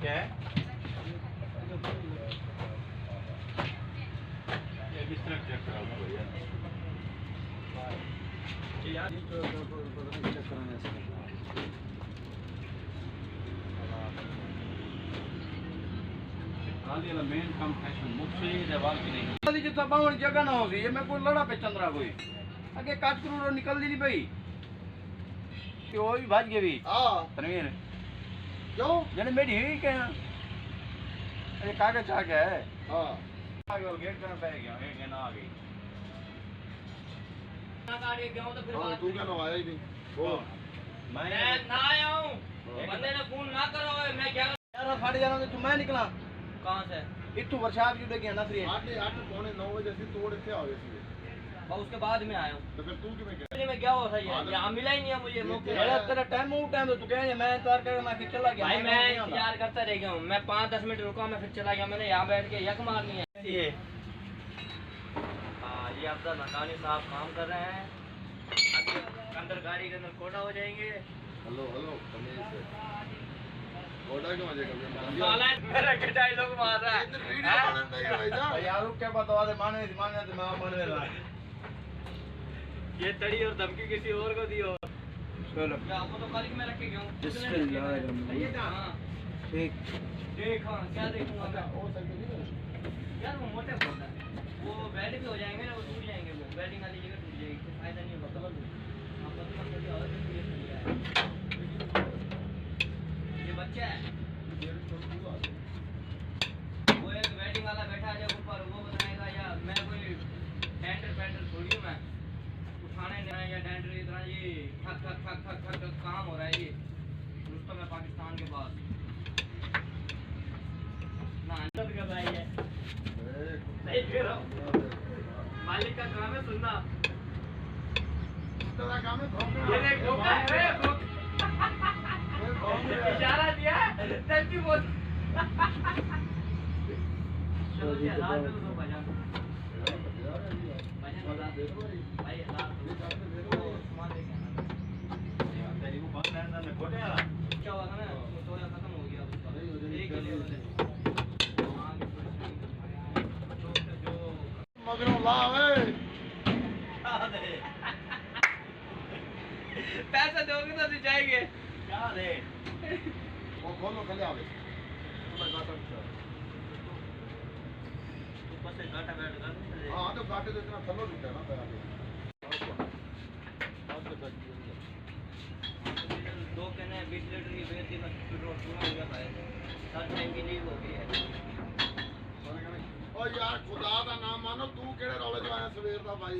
क्या है ये किस तरह चेक करा भैया यार ये तो चेक कराने से खाली वाला मेन काम फैशन मुझसे दीवार की नहीं खाली जितना बावन जगह ना होगी ये मैं कोई लड़ा पे चंद्रा कोई आगे काट करो निकल दी नहीं भाई कि वो भी भाज गए भी हां तनवीर क्यों जने मेरी हुई क्या अरे कागज आ गया है हां आगे वो गेट करना पड़ गया एक ना आ गई ना गाड़ी गया तो फिर बात तू क्या ना आया ही नहीं वो मैं ना आया हूं बंदे ने फोन ना करो मैं क्या यार साढ़े 11 तो मैं निकला कहां से इतु बरसात की उड़े गया ना फिर 8 पौने 9 बजे से तोड़ के आ गए और उसके बाद में आया हूं तो फिर तू क्यों गया मैं गया हो सही है यहां मिला ही नहीं है मुझे मौके अरे तेरा टाइम तो तू कह मैं इंतजार कर मैं फिर चला गया भाई मैं इंतजार करता रह गया हूं मैं 5-10 मिनट रुका मैं फिर चला गया मैंने यहां बैठ के यक मारनी है ये हां ये अफजल नकानी साहब काम कर रहे हैं अभी अंदर गाड़ी के अंदर कोड़ा हो जाएंगे हेलो कमीज कोड़ा क्यों मजे कर रहे हो साला मेरा के डायलॉग मार रहा है वीडियो बनाने है भाई यार क्या बता दे माने तो मैं मानने रहा ये तड़ी और धमकी किसी और को दियो चलो क्या आपको तो कल में रख के गया हूं ये हां देख हां क्या देखूंगा मैं वो सही नहीं यार वो मोटे बोलता है वो बेड भी हो जाएंगे ना वो टूट जाएंगे वो बेडिंग वाली जगह टूट जाएगी तो फायदा नहीं होगा आपको तो मतलब और ये बच्चा है वो एक बेडिंग वाला बैठा है ऊपर वो बताएगा या मैं कोई टेंडर थोड़ी हूं मैं उठाने नहीं या टेंडर इतना ये ठक काम हो रहा है ये रुस्तम है पाकिस्तान के पास ना अंदर का भाई है नहीं फिर मालिक का काम है सुनना तेरा काम है भौंकना ये देख भौंका है इशारा दिया तब भी बोल चलो जी रात में तो बजा भाई रात सामान लेके आना तेरी को बंद रहना में खोटे वाला क्या हुआ ना तो खत्म हो गया उसका एक ले जो मगरों ला ए पैसे दोगे तो जाएंगे क्या दे वो खोलो खले आवे ऊपर से गाटा बैठ कर हां तो गाटे तो इतना थल्लो दिखता है ना पैर दो कहने 20 लीटर की बेचती मैं पेट्रोल पूरा हो गया है 7 टाइम की लीव हो गई है ओ यार खुदा का नाम मानो तू केड़े रोले च आया सवेर दा भाई